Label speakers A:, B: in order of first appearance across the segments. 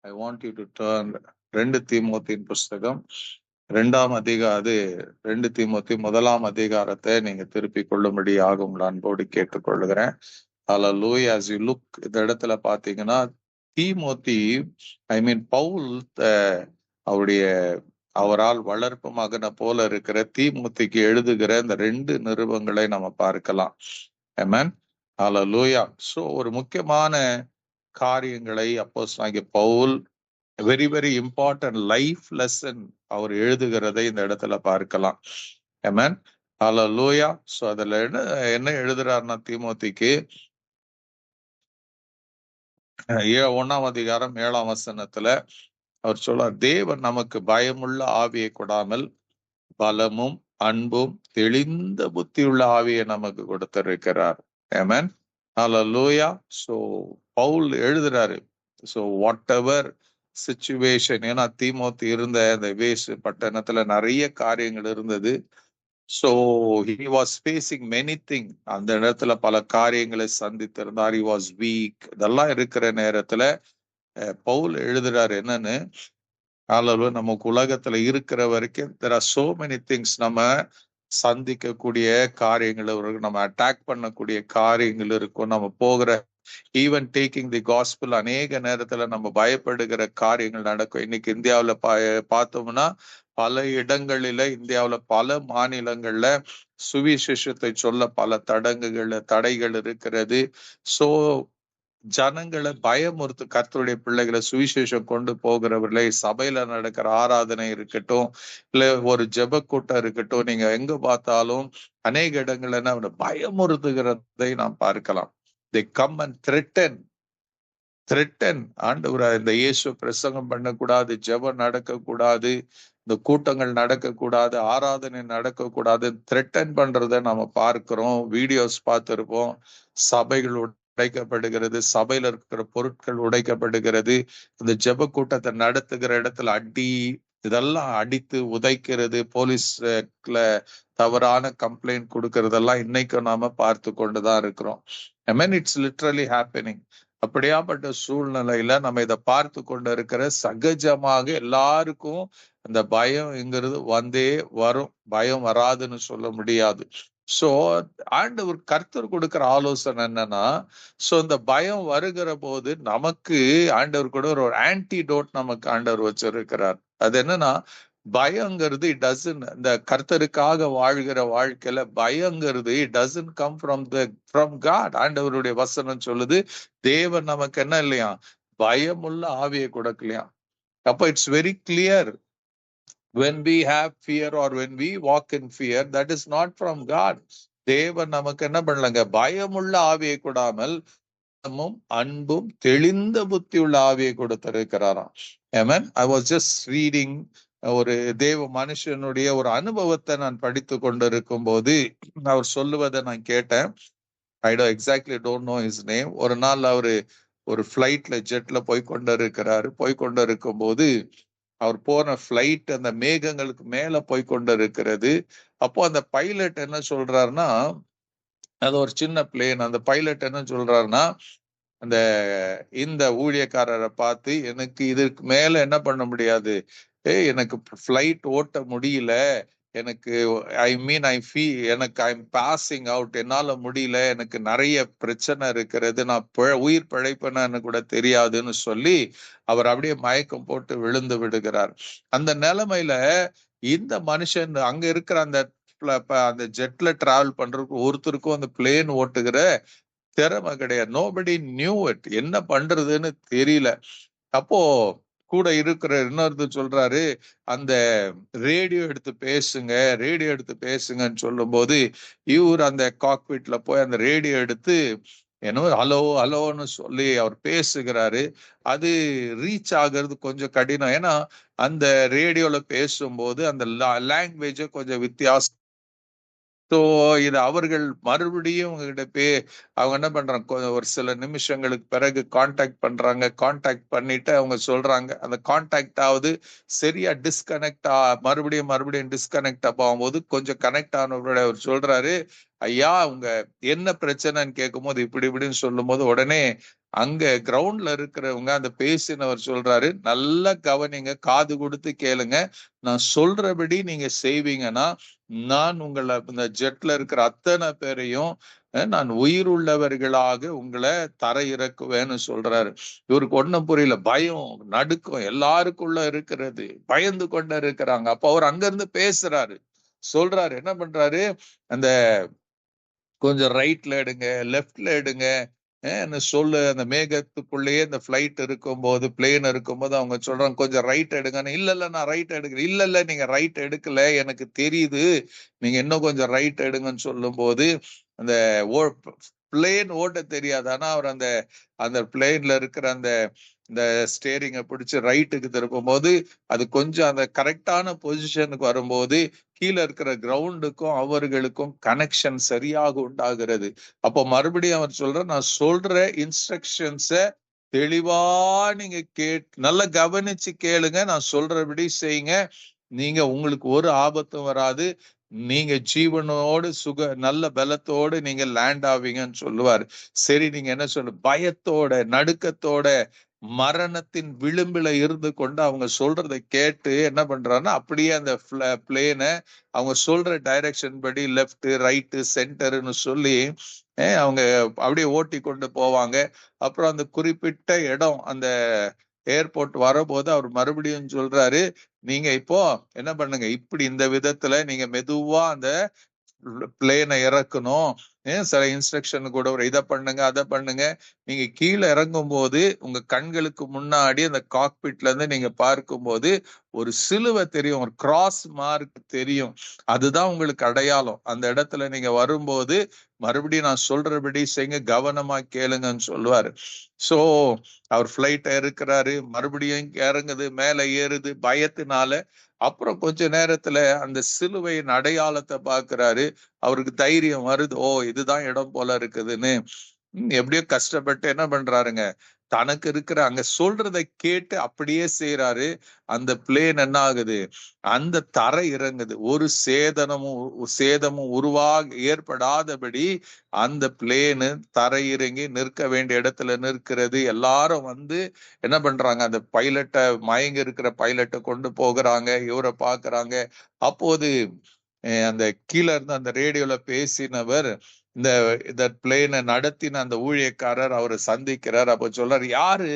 A: I want you to turn 2 தீமோத்தேயின் புஸ்தகம் 2 தீமோத்தேயு 1 அதிகாரத்தை நீங்க திருப்பிக் கொள்ளும்படி ஆகும் அன்போடு கேட்டுக்கொள்ளுகிறேன். Hallelujah. As you look, இந்த இடத்துல பாத்தீங்கன்னா தீமோத்தி, பவுல் அவரால் வளர்ப்பு மகனை போல இருக்கிற தீமோத்திக்கு எழுதுகிற இந்த 2 நிருபங்களை நம்ம பார்க்கலாம். ஆமென். ஹல்லேலூயா. சோ ஒரு முக்கியமான காரியங்களை அப்போஸ்தலனாகிய Paul very very important life lesson அவர் எழுதுகிறதை இந்த இடத்துல பார்க்கலாம். ஆமென். ஹல்லேலூயா. சோ அதுல என்ன எழுதுறாருன்னா தீமோத்திக்கு 1 அதிகாரம் 7 வசனத்துல அவர் சொல்றார், தேவன் நமக்கு பயமுள்ள ஆவியை கொடாமல் பலமும் அன்பும் தெளிந்த புத்தியுள்ள ஆவியை நமக்கு கொடுத்திருக்கிறார். ஆமென். ஹல்லேலூயா. சோ பவுல் எழுதுறாரு. சோ வாட் எவர் சிச்சுவேஷன், ஏன்னா தீமோத்தி இருந்த அந்த வேஸ் பட்டணத்துல நிறைய காரியங்கள் இருந்தது. So he was facing many things. அந்த இடத்துல பல காரியங்களை சந்தித்திருந்தார். He was weak. இதெல்லாம் இருக்கிற நேரத்துல பவுல் எழுதுறாரு என்னன்னு, நமக்கு உலகத்துல இருக்கிற வரைக்கும் there are so many things, நம்ம சந்திக்கக்கூடிய காரியங்கள், நம்ம அட்டாக் பண்ணக்கூடிய காரியங்கள் இருக்கும். நம்ம போகிற ஈவன் டேக்கிங் தி காஸ்பிள், அநேக நேரத்துல நம்ம பயப்படுகிற காரியங்கள் நடக்கும். இன்னைக்கு இந்தியாவுல பார்த்தோம்னா பல இடங்களில, இந்தியாவுல பல மாநிலங்கள்ல சுவிசேஷத்தை சொல்ல பல தடைகள் இருக்கிறது. சோ ஜனங்களை பயமுறுத்து கர்த்தருடைய பிள்ளைகளை சுவிசேஷம் கொண்டு போகிறவர்களை, சபையில நடக்கிற ஆராதனை இருக்கட்டும், இல்ல ஒரு ஜெப கூட்டம் இருக்கட்டும், நீங்க எங்க பார்த்தாலும் அநேக இடங்கள்ல பயமுறுத்துகிறதை நாம் பார்க்கலாம். They come and threaten. ஆண்டவரே, இந்த இயேசு பிரசங்கம் பண்ணக்கூடாது, ஜெபம் நடக்கக்கூடாது, இந்த கூட்டங்கள் நடக்கக்கூடாது, ஆராதனை நடக்கக்கூடாது, த்ரெட்டன் பண்றதை நம்ம பார்க்கிறோம், வீடியோஸ் பார்த்திருப்போம். சபைகள் உடைக்கப்படுகிறது, சபையில இருக்கிற பொருட்கள் உடைக்கப்படுகிறது, இந்த ஜெப கூட்டத்தை நடத்துகிற இடத்துல இதெல்லாம் அடித்து உதைக்கிறது, போலீஸ்ல தவறான கம்ப்ளைண்ட் கொடுக்கறதெல்லாம் இன்னைக்கும் நாம பார்த்து கொண்டுதான் இருக்கிறோம். I mean, it's literally happening. அப்படியாப்பட்ட சூழ்நிலையில நம்ம இதை பார்த்து கொண்டு இருக்கிற சகஜமாக எல்லாருக்கும் அந்த பயம்ங்கிறது வந்தே வரும். பயம் வராதுன்னு சொல்ல முடியாது. சோ ஆண்டவர் கர்த்தர் கொடுக்கிற ஆலோசனை என்னன்னா, சோ இந்த பயம் வருகிற போது நமக்கு ஆண்டவர் கூட ஒரு ஆன்டிடோட் நமக்கு ஆண்டவர் வச்சிருக்கிறார். அது என்னன்னா, பயங்கிறது இந்த கர்த்தருக்காக வாழ்கிற வாழ்க்கையில பயங்கிறது கம் ஃப்ரம் காட். ஆண்டவருடைய வசனம் சொல்லுது, தேவன் நமக்கு என்ன இல்லையா, பயமுள்ள ஆவியை கொடுக்கலையா. அப்ப it's very clear, when we have fear or when we walk in fear, that is not from God. தேவன் நமக்கு என்ன பண்ணலங்க, பயமுள்ள ஆவியை கொடாமல் அன்பும் தெளிந்த புத்தியுள்ள ஆவியை கொடுத்திருக்கிறாராம். Amen. I was just reading ஒரு தேவ மனுஷனுடைய ஒரு அனுபவத்தை நான் படித்து கொண்டிருக்கும் போது அவர் சொல்லுவதை நான் கேட்டேன். I don't know his name. ஒரு நாள் அவரு ஒரு ஃபிளைட்ல ஜெட்ல போய்கொண்டிருக்கும் போது அவர் போன ஃபிளைட் அந்த மேகங்களுக்கு மேல போய்கொண்டிருக்கிறது. அப்போ அந்த பைலட் என்ன சொல்றாருன்னா, அது ஒரு சின்ன பிளேன், அந்த பைலட் என்ன சொல்றாருன்னா, இந்த ஊழியக்காரரை பார்த்து, எனக்கு இதற்கு மேல என்ன பண்ண முடியாது, எனக்கு ஃபிளைட் ஓட்ட முடியல, எனக்கு ஐம் பாசிங் அவுட், என்னால முடியல, எனக்கு நிறைய பிரச்சனை இருக்கிறது, நான் உயிர் பிழைப்பேன்னு கூட தெரியாதுன்னு சொல்லி அவர் அப்படியே மயக்கம் போட்டு விழுந்து விடுகிறார். அந்த நிலைமையில இந்த மனுஷன் அங்க இருக்கிற அந்த ஜெட்ல டிராவல் பண்றதுக்கு ஒருத்தருக்கும் அந்த பிளேன் ஓட்டுகிற திறமை கிடையாது. நோபடி நியூ இட், என்ன பண்றதுன்னு தெரியல. அப்போ கூட இருக்கிற இன்னொருத்தர் சொல்றாரு, அந்த ரேடியோ எடுத்து பேசுங்கன்னு சொல்லும் போது இவர் அந்த காக்பிட்ல போய் அந்த ரேடியோ எடுத்து என்ன ஹலோன்னு சொல்லி அவர் பேசுகிறாரு. அது ரீச் ஆகிறது கொஞ்சம் கடினம், ஏன்னா அந்த ரேடியோல பேசும்போது அந்த லாங்குவேஜ கொஞ்சம் வித்தியாசம். ஸோ இது அவர்கள் மறுபடியும் உங்ககிட்ட அவங்க என்ன பண்றாங்க, ஒரு சில நிமிஷங்களுக்கு பிறகு கான்டாக்ட் பண்றாங்க. கான்டாக்ட் பண்ணிட்டு அவங்க சொல்றாங்க, அந்த கான்டாக்ட் ஆகுது, சரியா மறுபடியும் டிஸ்கனெக்ட் ஆகும்போது கொஞ்சம் கனெக்ட் ஆனவரோட அவர் சொல்றாரு, ஐயா உங்க என்ன பிரச்சனைன்னு கேட்கும் போது இப்படி இப்படின்னு சொல்லும் போது உடனே அங்க கிரவுண்ட்ல இருக்கிறவங்க அந்த பேசினவர் சொல்றாரு, நல்லா கவனிங்க, காது கொடுத்து கேளுங்க, நான் சொல்றபடி நீங்க செய்வீங்கன்னா நான் உங்களை இந்த ஜெட்ல இருக்கிற அத்தனை பேரையும் நான் உயிர் உள்ளவர்களாக உங்களை தர இறக்குவேன்னு சொல்றாரு. இவருக்கு ஒண்ணும் புரியல, பயம் நடுக்கம் எல்லாருக்குள்ள இருக்கிறது, பயந்து கொண்டு இருக்கிறாங்க. அப்ப அவர் அங்க இருந்து பேசுறாரு, சொல்றாரு, என்ன பண்றாரு, அந்த கொஞ்சம் ரைட்ல எடுங்க, லெஃப்ட்ல எடுங்க சொல்லு. அந்த மேகத்துக்குள்ளேயே இந்த பிளைட் இருக்கும்போது, பிளேன் இருக்கும்போது அவங்க சொல்றாங்க கொஞ்சம் ரைட் எடுங்கன்னு. இல்ல இல்ல நான் ரைட் எடுக்கிறேன். இல்ல இல்ல நீங்க ரைட் எடுக்கல, எனக்கு தெரியுது, நீங்க இன்னும் கொஞ்சம் ரைட் எடுங்கன்னு சொல்லும் போது அந்த பிளேன் ஓட்ட தெரியாது, ஆனா அவர் அந்த அந்த பிளேன்ல இருக்கிற அந்த இந்த ஸ்டேரிங்கை பிடிச்சு ரைட்டுக்கு திருப்பும் போது அது கொஞ்சம் அந்த கரெக்டான பொசிஷனுக்கு வரும்போது கீழே இருக்கிற கிரவுண்டுக்கும் அவர்களுக்கும் கனெக்ஷன் சரியாக உண்டாகிறது. அப்போ மறுபடியும் அவர் சொல்ற, நான் சொல்ற இன்ஸ்ட்ரக்ஷன்ஸ தெளிவா நீங்க நல்லா கவனிச்சு கேளுங்க, நான் சொல்றபடி செய்யுங்க, நீங்க உங்களுக்கு ஒரு ஆபத்தும் வராது, நீங்க ஜீவனோடு நல்ல பலத்தோடு நீங்க லேண்ட் ஆவீங்கன்னு சொல்லுவாரு. சரி, நீங்க என்ன சொல்லு, பயத்தோட நடுக்கத்தோட மரணத்தின் விளிம்புல இருந்து கொண்டு அவங்க சொல்றதை கேட்டு என்ன பண்றாங்கன்னா அப்படியே அந்த பிளேனை அவங்க சொல்ற டைரக்ஷன் படி லெஃப்ட் ரைட்டு சென்டர்னு சொல்லி அவங்க அப்படியே ஓட்டி கொண்டு போவாங்க. அப்புறம் அந்த குறிப்பிட்ட இடம் அந்த ஏர்போர்ட் வரும்போது அவர் மறுபடியும் சொல்றாரு, நீங்க இப்போ என்ன பண்ணுங்க, இப்படி இந்த விதத்துல நீங்க மெதுவா அந்த பிளேனை இறக்கணும், சில இன்ஸ்ட்ரக்ஷன் கூட ஒரு இதை பண்ணுங்க அதை பண்ணுங்க. நீங்க கீழே இறங்கும் போது உங்க கண்களுக்கு முன்னாடி அந்த காக்பிட்ல இருந்து நீங்க பார்க்கும் போது ஒரு சிலுவை தெரியும், ஒரு கிராஸ் மார்க் தெரியும், அதுதான் உங்களுக்கு அடையாளம். அந்த இடத்துல நீங்க வரும்போது மறுபடியும் நான் சொல்றபடி செய்யுங்க, கவனமா கேளுங்கன்னு சொல்லுவாரு. சோ அவர் பிளைட் இருக்கிறாரு, மறுபடியும் இறங்குது, மேல ஏறுது பயத்தினால. அப்புறம் கொஞ்ச நேரத்துல அந்த சிலுவையின் அடையாளத்தை பாக்குறாரு, அவருக்கு தைரியம் வருது, ஓ இதுதான் இடம் போல இருக்குதுன்னு. எப்படியோ கஷ்டப்பட்டு என்ன பண்றாருங்க, தனக்கு இருக்கிற அங்க சொல்றதை கேட்டு அப்படியே செய்யறாரு. அந்த பிளேன் என்ன ஆகுது, அந்த தரை இறங்குது, ஒரு சேதமும் ஏற்படாதபடி அந்த பிளேனு தரை இறங்கி நிற்க வேண்டிய இடத்துல நிற்கிறது. எல்லாரும் வந்து என்ன பண்றாங்க, அந்த பைலட்டை, மயங்கி இருக்கிற பைலட்டை கொண்டு போகிறாங்க, இவரை பாக்குறாங்க. அப்போது அந்த கீழே இருந்து அந்த ரேடியோல பேசினவர் இந்த பிளேனை நடத்தின அந்த ஊழியக்காரர் அவரை சந்திக்கிறார். அப்ப சொல்றாரு, யாரு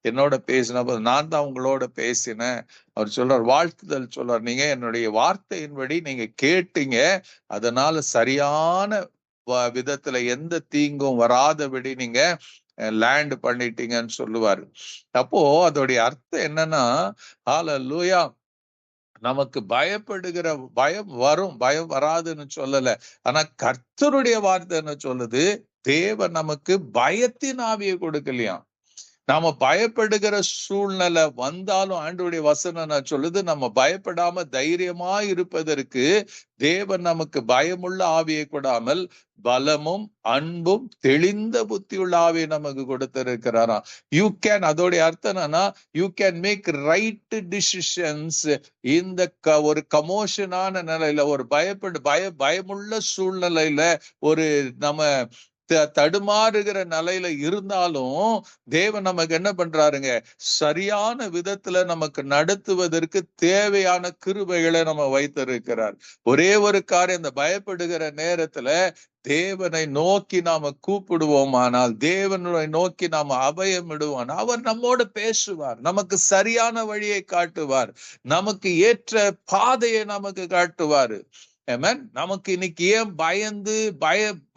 A: என்னோட பேசின? நான் தான் உங்களோட பேசினேன். அவர் சொல்றார், வாழ்த்துதல் சொல்றார், நீங்க என்னுடைய வார்த்தையின்படி நீங்க கேட்டீங்க, அதனால சரியான விதத்துல எந்த தீங்கும் வராதபடி நீங்க லேண்ட் பண்ணிட்டீங்கன்னு சொல்லுவாரு. அப்போ அதோடைய அர்த்தம் என்னன்னா, ஹல்லேலூயா, நமக்கு பயப்படுகிற பயம் வரும், பயம் வராதுன்னு சொல்லல. ஆனா கர்த்தருடைய வார்த்தை என்ன சொல்லுது, தேவன் நமக்கு பயத்தின் ஆவியை கொடுக்கலையாம். நாம பயப்படுகிற சூழ்நிலை வந்தாலும் ஆண்டவருடைய வசனம் நான் சொல்லுது, நம்ம பயப்படாம தைரியமா இருப்பதற்கு தேவன் நமக்கு பயமுள்ள ஆவியை கொடாமல் பலமும் அன்பும் தெளிந்த புத்தியுள்ள ஆவியை நமக்கு கொடுத்திருக்கிறாராம். யூ கேன், அதோடைய அர்த்தம் என்னன்னா, you can make right decisions இந்த ஒரு கமோஷனான நிலையில, ஒரு பயமுள்ள சூழ்நிலையில, ஒரு நம்ம தடுமாறுகிற நிலையில இருந்தாலும் தேவன் நமக்கு என்ன பண்றாருங்க, சரியான விதத்துல நமக்கு நடத்துவதற்கு தேவையான கிருபைகளை நம்ம வைத்திருக்கிறார். ஒரே ஒரு காரியம், இந்த பயப்படுகிற நேரத்துல தேவனை நோக்கி நாம கூப்பிடுவோமானால், தேவனை நோக்கி நாம அபயமிடுவோம், அவர் நம்மோடு பேசுவார், நமக்கு சரியான வழியை காட்டுவார், நமக்கு ஏற்ற பாதையை நமக்கு காட்டுவார். நமக்கு இன்னைக்கு ஏன்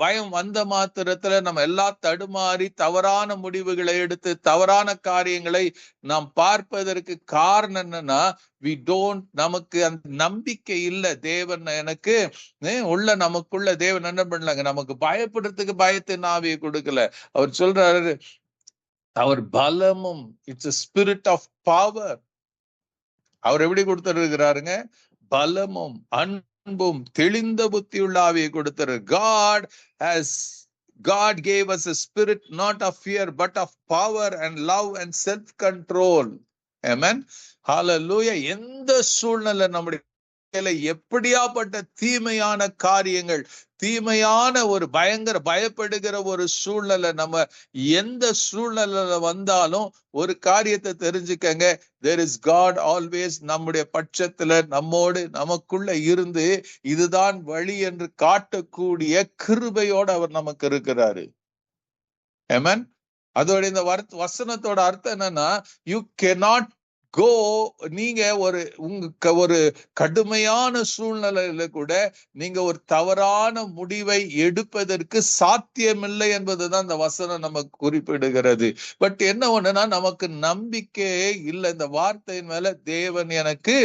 A: பயம் வந்த மாத்திரத்துல நம்ம எல்லாம் தடுமாறி தவறான முடிவுகளை எடுத்து தவறான காரியங்களை நாம் பார்ப்பதற்கு காரணம் என்னன்னா, நமக்கு அந்த நம்பிக்கை இல்லை. தேவன் எனக்கு நமக்குள்ள தேவன் என்ன பண்ணலாங்க, நமக்கு பயப்படுறதுக்கு பயத்தின் ஆவியை கொடுக்கல. அவர் சொல்றாரு, அவர் பலமும், it's a spirit of power. அவர் எப்படி கொடுத்திருக்கிறாருங்க, பலமும் அன்பும் தெளிந்த புத்தியுள்ள ஆவியை கொடுத்தாரு. God gave us a spirit not of fear but of power and love and self control. Amen. Hallelujah. எந்த சூழ்நிலை நம்முடைய எப்படியாப்பட்ட தீமையான காரியங்கள், தீமையான ஒரு பயப்படுகிற ஒரு சூழ்நிலை, நம்ம எந்த சூழ்நிலையில வந்தாலும் ஒரு காரியத்தை தெரிஞ்சுக்கங்க, there is God always நம்முடைய பட்சத்துல, நம்மோடு, நமக்குள்ள இருந்து இதுதான் வழி என்று காட்டக்கூடிய கிருபையோட அவர் நமக்கு இருக்கிறாரு. ஆமென். அதோட இந்த வசனத்தோட அர்த்தம் என்னன்னா, யூ cannot கோ, நீங்க ஒரு கடுமையான சூழ்நிலையில கூட நீங்க ஒரு தவறான முடிவை எடுப்பதற்கு சாத்தியமில்லை என்பதுதான் இந்த வசனம் நமக்கு குறிப்பிடுகிறது. பட் என்ன ஒண்ணுன்னா, நமக்கு நம்பிக்கையே இல்லை இந்த வார்த்தையின் மேல. தேவன் எனக்கு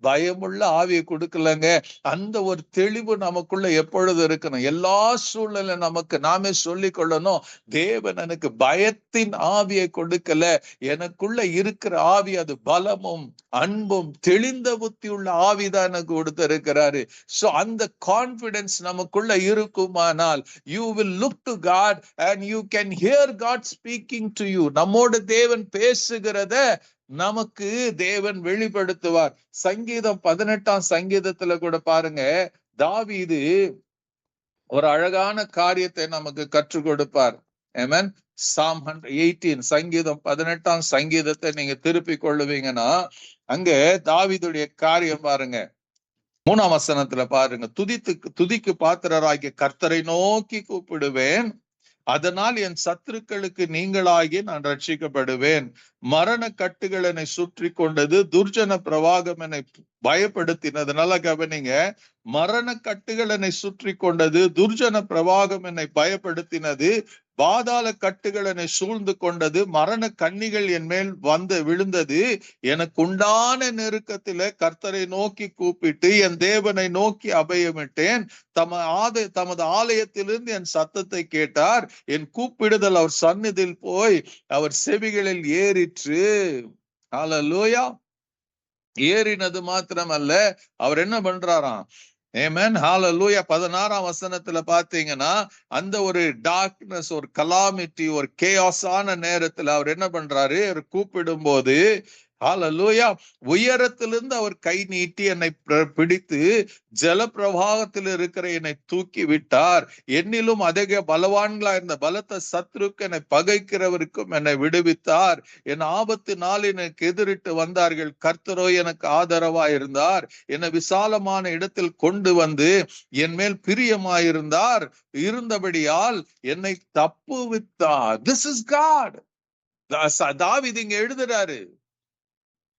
A: பயமுள்ள ஆவியை கொடுக்கலங்க, அந்த ஒரு தெளிவு நமக்குள்ள எப்பொழுது இருக்கணும். எல்லா சூழ்நிலை நமக்கு நாமே சொல்லிக் கொள்ளணும், தேவன் எனக்கு பயத்தின் ஆவியை கொடுக்கல, எனக்குள்ள இருக்கிற ஆவி அது பலமும் அன்பும் தெளிந்த புத்தி உள்ள ஆவிதான் எனக்கு கொடுத்திருக்கிறாரு. சோ அந்த கான்பிடன்ஸ் நமக்குள்ள இருக்குமானால், you will look to God and you can hear God speaking to you. நம்மோடு தேவன் பேசுகிறத நமக்கு தேவன் வெளிப்படுத்துவார். சங்கீதம் 18ஆம் சங்கீதத்துல கூட பாருங்க, தாவீது ஒரு அழகான காரியத்தை நமக்கு கற்றுக் கொடுப்பார். ஆமென். Psalm 118, சங்கீதம் 18ஆம் சங்கீதத்தை நீங்க திருப்பி கொள்ளுவீங்கன்னா, அங்க தாவீதுடைய காரியம் பாருங்க, 3ஆம் வசனத்துல பாருங்க, துதிக்கு பாத்திரராகிய கர்த்தரை நோக்கி கூப்பிடுவேன், அதனால் என் சத்துருக்களுக்கு நீங்களாகி நான் ரட்சிக்கப்படுவேன். மரண கட்டுகள் என்னை சுற்றி கொண்டது, துர்ஜன பிரவாகம் என்னை பயப்படுத்தினதுனால கவனிங்க, மரண கட்டுகள் என்னை சுற்றி கொண்டது, துர்ஜன பிரவாகம் என்னை பயப்படுத்தினது, பாதாள கட்டுகள் என்னை சூழ்ந்து கொண்டது, மரண கண்ணிகள் என் மேல் வந்து விழுந்தது. எனக்கு உண்டான நெருக்கத்தில கர்த்தரை நோக்கி கூப்பிட்டு என் தேவனை நோக்கி அபயமிட்டேன். தமது ஆலயத்திலிருந்து என் சத்தத்தை கேட்டார். என் கூப்பிடுதல் அவர் சந்நிதியில் போய் அவர் செவிகளில் ஏறிற்று. ஹல்லேலூயா. ஏறினது மாத்திரமல்ல, அவர் என்ன பண்றாராம்? ஆமென். ஹல்லேலூயா. 16ஆம் வசனத்துல பாத்தீங்கன்னா, அந்த ஒரு டார்க்னஸ், ஒரு கலாமிட்டி, ஒரு கேயாஸான நேரத்துல அவர் என்ன பண்றாரு? அவர் கூப்பிடும் போது, ஹல்லேலூயா, உயரத்திலிருந்து அவர் கை நீட்டி என்னை பிடித்து ஜலப்பிரவாகத்தில் இருக்கிற என்னை தூக்கி விட்டார். என்னிலும் அதிக பலவான்களா இருந்த பலத்த சத்ருக்கு என்னை பகைக்கிறவருக்கும் என்னை விடுவித்தார். என் ஆபத்து நாள் எனக்கு எதிரிட்டு வந்தார்கள், கர்த்தரோ எனக்கு ஆதரவா இருந்தார். என்னை விசாலமான இடத்தில் கொண்டு வந்து என் மேல் பிரியமாயிருந்தார், இருந்தபடியால் என்னை தப்புவித்தார். This is God. தாவீது இங்க எழுதுறாரு.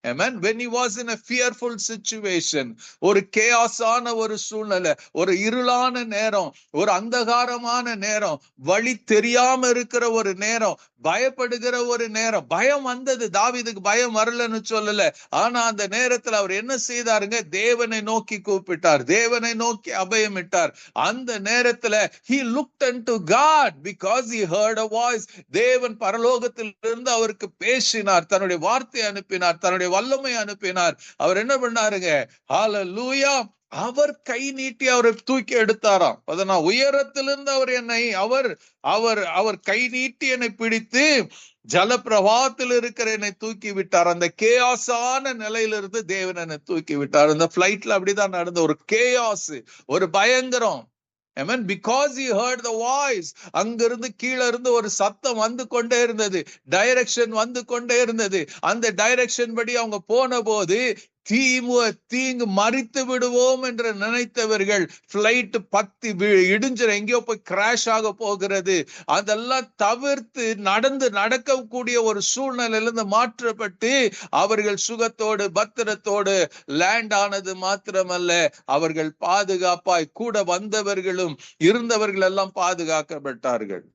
A: Amen. When he was in a fearful situation, ஒரு கேயாஸான ஒரு சூழ்நிலை, ஒரு இருளான நேரம், ஒரு அந்தகாரமான நேரம், வழி தெரியாம இருக்கிற ஒரு நேரம், பயப்படுகிற ஒரு நேரம். பயம் வந்தது, தாவீதுக்கு பயம் வரலன்னு சொல்லல. ஆனா அந்த நேரத்துல அவர் என்ன செய்தாருங்க? தேவனை நோக்கி கூப்பிட்டார், தேவனை நோக்கி அபயமிட்டார். அந்த நேரத்துல he looked unto God because he heard a voice. தேவன் பரலோகத்திலிருந்து அவருக்கு பேசினார், தன்னுடைய வார்த்தை அனுப்பினார், தன்னுடைய வல்லமை அனுப்பினார். அவர் என்ன பண்ணாருங்க? ஹல்லேலூயா. அவர் கை நீட்டி அவரை தூக்கி எடுத்தாராம். அதனால் உயரத்திலிருந்து அவர் கை நீட்டி என்னை பிடித்து ஜலப்பிரவாகத்தில் இருக்கிற என்னை தூக்கி விட்டார். அந்த கேயாஸான நிலையிலிருந்து தேவன் என்னை தூக்கி விட்டார். அந்த பிளைட்ல அப்படிதான் நடந்த ஒரு கேயாஸ், ஒரு பயங்கரம். Amen. Because he heard the voice. அங்கிருந்து கீழே இருந்து ஒரு சத்தம் வந்து கொண்டே இருந்தது, டைரக்ஷன் வந்து கொண்டே இருந்தது. அந்த டைரக்ஷன் படி அவங்க போன போது தீங்கு மறித்து விடுவோம் என்று நினைத்தவர்கள், பிளைட் பத்தி இடிஞ்சிட எங்கேயோ போய் கிராஷ் ஆக போகிறது, அதெல்லாம் தவிர்த்து நடக்கக்கூடிய ஒரு சூழ்நிலையிலிருந்து மாற்றப்பட்டு அவர்கள் சுகத்தோடு பத்திரத்தோடு லேண்ட் ஆனது மாத்திரமல்ல, அவர்கள் பாதுகாப்பாய் கூட வந்தவர்களும் இருந்தவர்கள் எல்லாம் பாதுகாக்கப்பட்டார்கள்.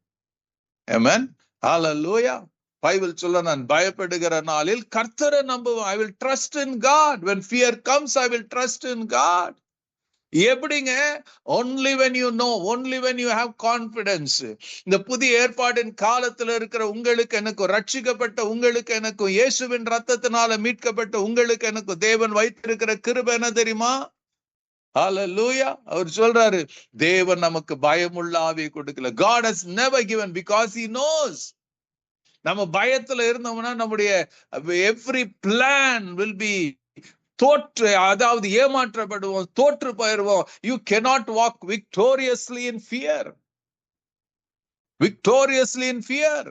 A: ஆமென். ஹல்லேலூயா. பைபிள் சொல்ல, நான் பயப்படுகிற நாளில் கர்த்தரை நம்புவேன். I will trust in God. When fear comes, I will trust in God. எப்படிங்க? only when you know, only when you have confidence. இந்த புதிய ஏற்பாட்டின் காலத்துல இருக்கிற உங்களுக்கு எனக்கு, ரட்சிக்கப்பட்ட உங்களுக்கு எனக்கு, இயேசுவின் ரத்தத்தினால மீட்கப்பட்ட உங்களுக்கு எனக்கு தேவன் வைத்திருக்கிற கிருபை என்ன தெரியுமா? ஹல்லேலூயா. அவர் சொல்றாரு, தேவன் நமக்கு பயமுள்ள ஆவியை கொடுக்கல. God has never given, because he knows. நம்ம பயத்துல இருந்தோம்னா நம்முடைய every plan will be அதாவது ஏமாற்றப்படுவோம், தோற்று போயிருவோம். You cannot walk victoriously in fear. Victoriously in fear.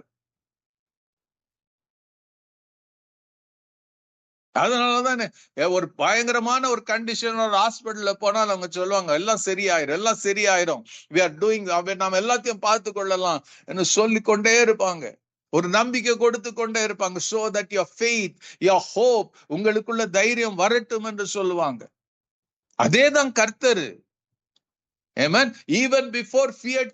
A: அதனாலதானே ஒரு பயங்கரமான ஒரு கண்டிஷன் ஒரு ஹாஸ்பிட்டல்ல போனால் அவங்க சொல்லுவாங்க எல்லாம் சரியாயிரும், எல்லாம் சரியாயிரும், we are doing, நாம எல்லாத்தையும் பார்த்து கொள்ளலாம் என்று சொல்லிக்கொண்டே இருப்பாங்க. ஒரு நம்பிக்கை கொடுத்து கொண்டே இருப்பாங்க. so that your faith, your hope, உங்களுக்குள்ள தைரியம் வரட்டும் என்று சொல்லுவாங்க. அதேதான் கர்த்தர். Amen. Even before fear,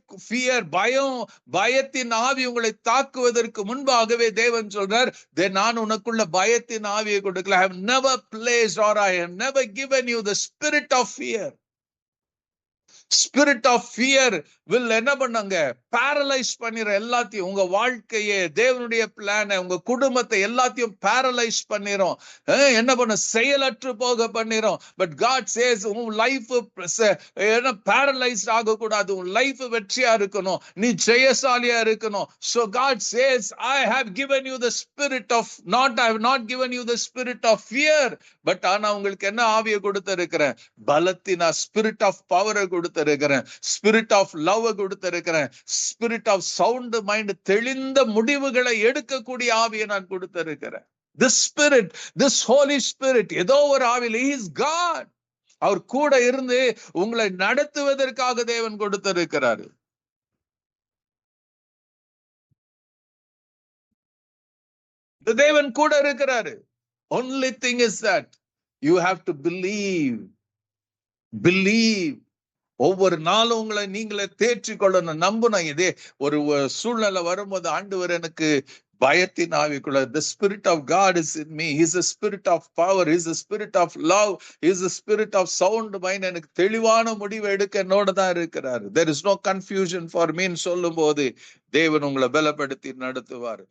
A: பயத்தின் ஆவி உங்களை தாக்குவதற்கு முன்பாகவே தேவன் சொல்றார், நான் உனக்குள்ள பயத்தின் ஆவியை கொடுக்கல. I have never placed or I have never given you the spirit of fear. Spirit of fear will என்ன பண்ணாங்க, பேரலைஸ் பண்ணிற எல்லாத்தையும், உங்க வாழ்க்கையே, தேவனுடைய பிளான, உங்க குடும்பத்தை எல்லாத்தையும் பேரலைஸ் பண்ணிரும். என்ன பண்ண, செயலற்று போக பண்ணிரும். பட் காட் சேஸ் உன் லைஃப் பேரலைஸ்ட் ஆக கூடாது, உன் லைஃப் வெற்றியா இருக்கணும், நீ ஜெயசாலியா இருக்கணும். so God says I have given you the spirit of I have not given you the spirit of fear, but ஆனா உங்களுக்கு என்ன ஆவியை கொடுத்திருக்கிறேன், பலத்தின் ஸ்பிரிட் ஆஃப் பவரை கொடுத்திருக்கிறேன், ஸ்பிரிட் ஆஃப் லவ் கொடுத்திருக்கிறேன், ஸ்பிரிட் ஆஃப் சவுண்ட் மைண்ட், தெளிந்த முடிவுகளை எடுக்கக்கூடிய ஆவியை நான் கொடுத்திருக்கிறேன். This spirit, this Holy Spirit, ஏதோ ஒரு ஆவியில், He is God. அவர் கூட இருந்து உங்களை நடத்துவதற்காக தேவன் கொடுத்திருக்கிறார். இந்த தேவன் கூட இருக்கிறாரு. Only thing is that you have to believe. ஒவ்வொரு நாளும் உங்களை நீங்களே தேற்றிக் கொள்ளணும், நம்பணும். இதே ஒரு சூழ்நிலை வரும்போது, ஆண்டவர் எனக்கு பயத்தின் ஆவிக்குள்ள, the spirit of God is in me, He is a spirit of power, He is a spirit of love, He is a spirit of sound mind, எனக்கு தெளிவான முடிவு எடுக்க என்னோட தான் இருக்கிறாரு. There is no confusion for me சொல்லும் போது தேவன் உங்களை பலப்படுத்தி நடத்துவார்.